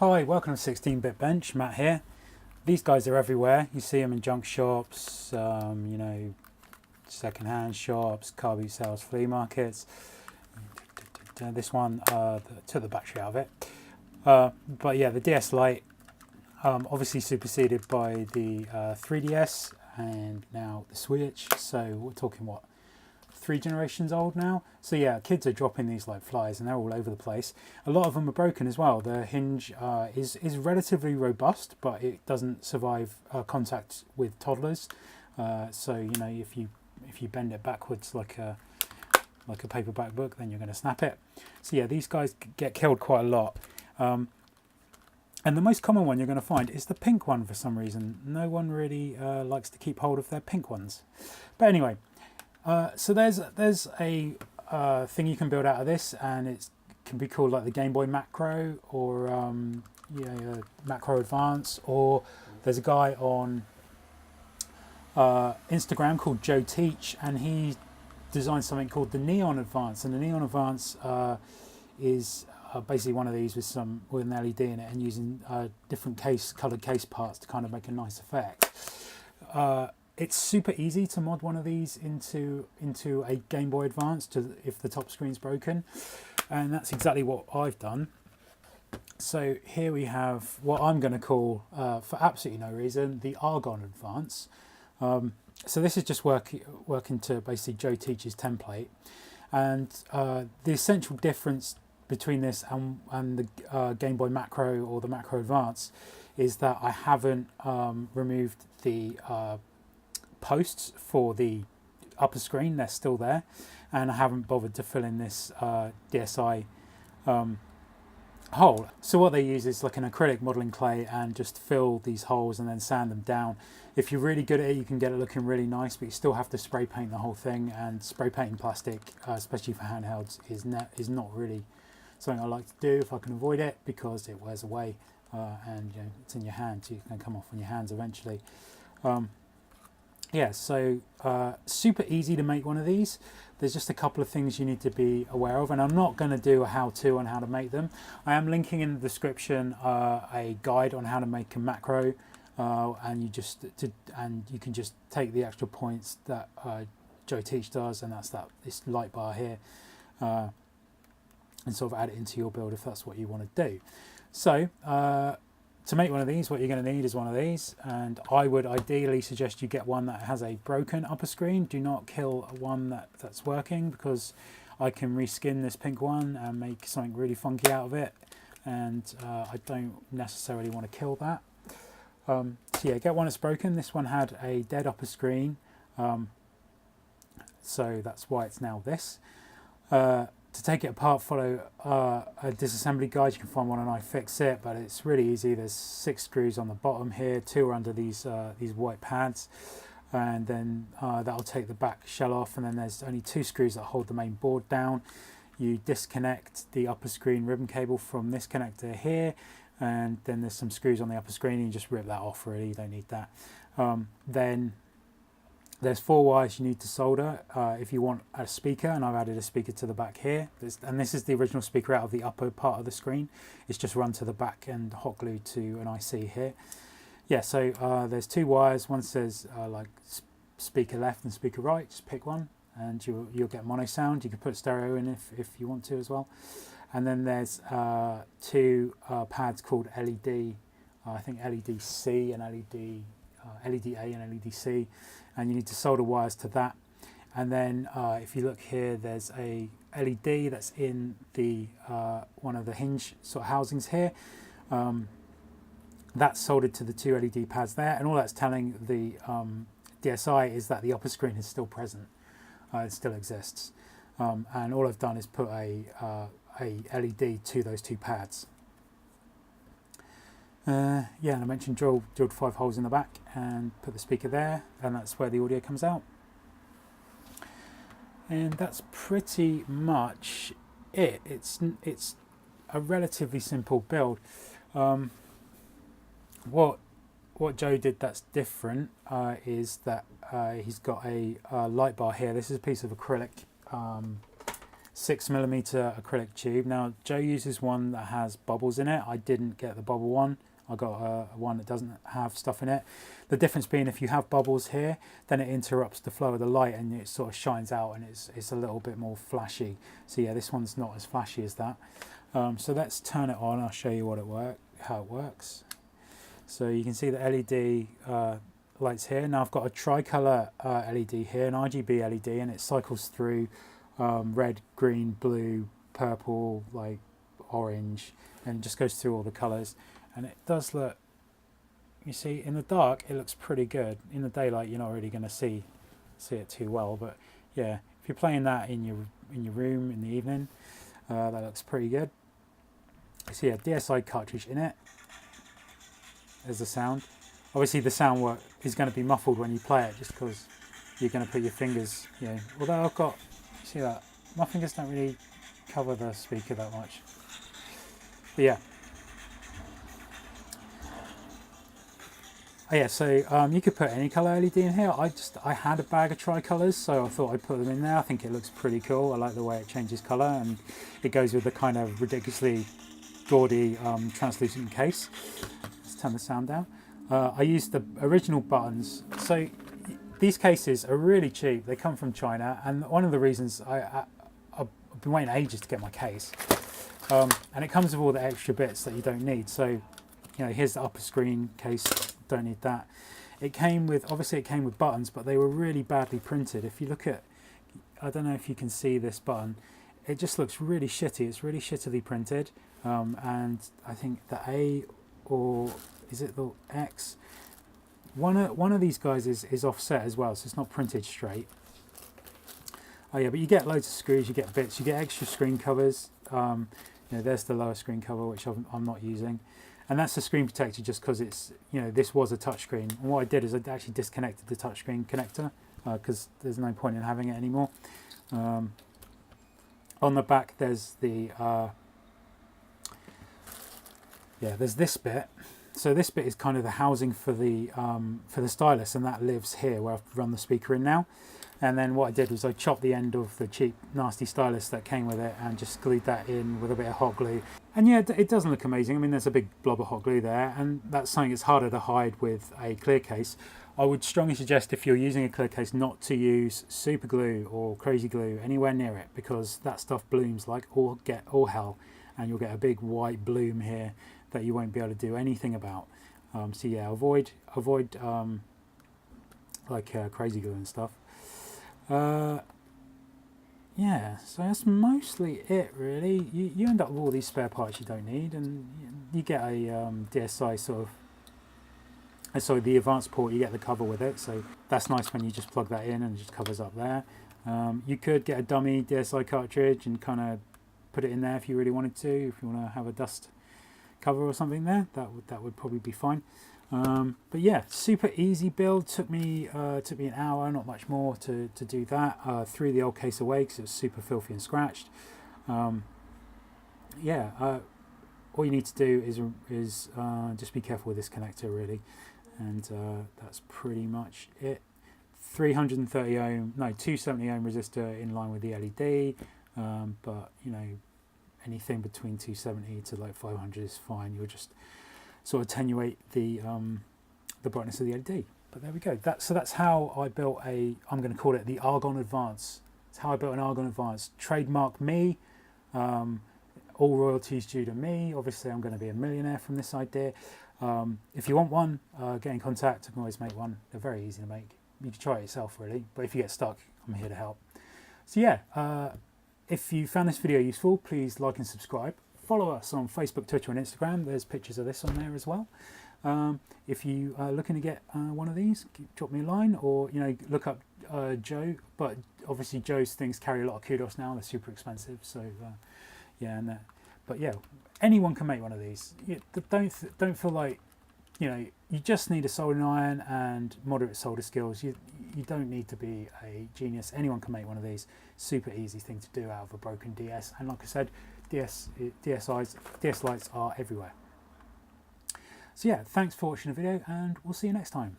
Hi, welcome to 16-Bit Bench. Matt here. These guys are everywhere. You see them in junk shops, second-hand shops, car boot sales, flea markets. This one took the battery out of it. But yeah, the DS Lite, obviously superseded by the 3DS and now the Switch. So we're talking what? 3 generations old now. So yeah, kids are dropping these like flies and they're all over the place. A lot of them are broken as well. The hinge is relatively robust, but it doesn't survive contact with toddlers. So you know, if you bend it backwards like a paperback book, then you're going to snap it. So yeah, these guys get killed quite a lot. And the most common one you're going to find is the pink one for some reason. No one really likes to keep hold of their pink ones. But anyway, so there's a thing you can build out of this, and it can be called like the GameBoy Macro or Macro Advance, or there's a guy on Instagram called Joe Teach, and he designed something called the Neon Advance, and the Neon Advance is basically one of these with an LED in it and using different coloured case parts to kind of make a nice effect. It's super easy to mod one of these into a Game Boy Advance if the top screen's broken, and that's exactly what I've done. So here we have what I'm going to call, for absolutely no reason, the Argon Advance. So this is just working to basically Joe Teach's template, and the essential difference between this and the Game Boy Macro or the Macro Advance is that I haven't removed the posts for the upper screen. They're still there, and I haven't bothered to fill in this DSi hole. So what they use is like an acrylic modelling clay and just fill these holes and then sand them down. If you're really good at it, you can get it looking really nice, but you still have to spray paint the whole thing, and spray painting plastic, especially for handhelds, is not really something I like to do if I can avoid it, because it wears away and it's in your hand, so it can come off on your hands eventually. Yeah, so super easy to make one of these. There's just a couple of things you need to be aware of, and I'm not going to do a how-to on how to make them. I am linking in the description a guide on how to make a macro, and you can just take the extra points that Joe Teach does, and that's this light bar here, and sort of add it into your build if that's what you want to do. So to make one of these, what you're going to need is one of these, and I would ideally suggest you get one that has a broken upper screen. Do not kill one that's working, because I can reskin this pink one and make something really funky out of it, and I don't necessarily want to kill that. So yeah, get one that's broken. This one had a dead upper screen, so that's why it's now this. To take it apart, follow a disassembly guide. You can find one on iFixit, but it's really easy. There's 6 screws on the bottom here, 2 are under these white pads, and then that'll take the back shell off, and then there's only 2 screws that hold the main board down. You disconnect the upper screen ribbon cable from this connector here, and then there's some screws on the upper screen, and you just rip that off really, you don't need that. Then there's 4 wires you need to solder if you want a speaker, and I've added a speaker to the back here. And this is the original speaker out of the upper part of the screen. It's just run to the back and hot glued to an IC here. Yeah, so there's 2 wires. One says like speaker left and speaker right. Just pick one, and you'll get mono sound. You can put stereo in if you want to as well. And then there's 2 pads called LED. I think LED C and LED A and LED C, and you need to solder wires to that. And then if you look here, there's a LED that's in the one of the hinge sort of housings here. That's soldered to the 2 LED pads there, and all that's telling the DSi is that the upper screen is still present. It still exists, and all I've done is put a LED to those 2 pads. Yeah, and I mentioned drilled 5 holes in the back and put the speaker there, and that's where the audio comes out. And that's pretty much it. It's a relatively simple build. What Joe did that's different is that he's got a light bar here. This is a piece of acrylic 6mm acrylic tube. Now Joe uses one that has bubbles in it. I didn't get the bubble one. I got one that doesn't have stuff in it. The difference being, if you have bubbles here, then it interrupts the flow of the light and it sort of shines out, and it's a little bit more flashy. So yeah, this one's not as flashy as that. So let's turn it on. I'll show you how it works. So you can see the LED lights here. Now I've got a tricolour LED here, an RGB LED, and it cycles through red, green, blue, purple, like orange, and just goes through all the colours. And it does look, you see, in the dark it looks pretty good. In the daylight you're not really going to see it too well, but yeah, if you're playing that in your room in the evening, that looks pretty good. So yeah, DS Lite cartridge in it. There's the sound. Obviously the sound work is going to be muffled when you play it, just because you're going to put your fingers, you know, although I've got, see that, my fingers don't really cover the speaker that much. But yeah. Oh yeah, so you could put any colour LED in here. I had a bag of tricolours, so I thought I'd put them in there. I think it looks pretty cool. I like the way it changes colour, and it goes with the kind of ridiculously gaudy translucent case. Let's turn the sound down. I used the original buttons. So these cases are really cheap. They come from China, and one of the reasons I've been waiting ages to get my case, and it comes with all the extra bits that you don't need. So, you know, here's the upper screen case. Don't need that. It came with, obviously it came with buttons, but they were really badly printed. If you look at, I don't know if you can see this button, it just looks really shitty. It's really shittily printed, and I think the A, or is it the X, one of these guys is offset as well, so it's not printed straight. Oh yeah, but you get loads of screws, you get bits, you get extra screen covers. You know, there's the lower screen cover, which I'm not using. And that's the screen protector, just because it's, you know, this was a touchscreen. And what I did is I actually disconnected the touchscreen connector, because there's no point in having it anymore. On the back there's the, yeah, there's this bit. So this bit is kind of the housing for the stylus, and that lives here where I've run the speaker in now. And then what I did was I chopped the end of the cheap, nasty stylus that came with it and just glued that in with a bit of hot glue. And yeah, it doesn't look amazing. I mean, there's a big blob of hot glue there, and that's something that's harder to hide with a clear case. I would strongly suggest, if you're using a clear case, not to use super glue or crazy glue anywhere near it, because that stuff blooms like all hell, and you'll get a big white bloom here that you won't be able to do anything about. So yeah, avoid like crazy glue and stuff. Yeah, so that's mostly it really. You end up with all these spare parts you don't need, and you get a DSi sort of, sorry, the advanced port, you get the cover with it, so that's nice when you just plug that in and it just covers up there. You could get a dummy DSi cartridge and kind of put it in there if you really wanted to, if you want to have a dust cover or something there, that would probably be fine. But yeah, super easy build. Took me an hour, not much more, to do that. Threw the old case away because it was super filthy and scratched. Yeah, all you need to do is just be careful with this connector really, and that's pretty much it. 330 ohm, no, 270 ohm resistor in line with the LED, but you know, anything between 270 to like 500 is fine. You'll just sort of attenuate the brightness of the LED. But there we go. So that's how I built I'm going to call it the Argon Advance. It's how I built an Argon Advance. Trademark me. All royalties due to me. Obviously, I'm going to be a millionaire from this idea. If you want one, get in contact. I can always make one. They're very easy to make. You can try it yourself, really. But if you get stuck, I'm here to help. So yeah, if you found this video useful, please like and subscribe. Follow us on Facebook, Twitter, and Instagram. There's pictures of this on there as well. If you are looking to get one of these, drop me a line, or you know, look up Joe. But obviously, Joe's things carry a lot of kudos now. They're super expensive, so yeah. But yeah, anyone can make one of these. Don't feel like, you know, you just need a soldering iron and moderate solder skills. You don't need to be a genius. Anyone can make one of these. Super easy thing to do out of a broken DS. And like I said, DS Lites are everywhere. So yeah, thanks for watching the video, and we'll see you next time.